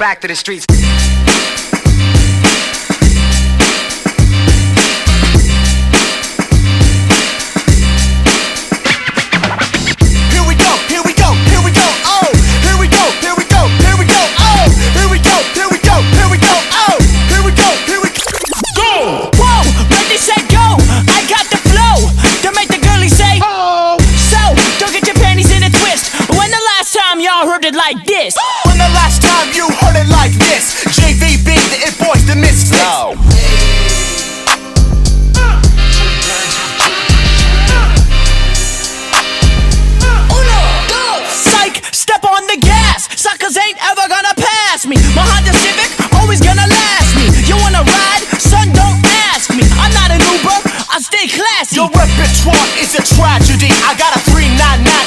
back to the streets. Like this. When the last time you heard it like this? JVB, the It Boys, the Misfits. No. Psych, step on the gas. Suckers ain't ever gonna pass me. My Honda Civic, always gonna last me. You wanna ride? Son, don't ask me. I'm not an Uber, I stay classy. Your repertoire is a tragedy. I got a 399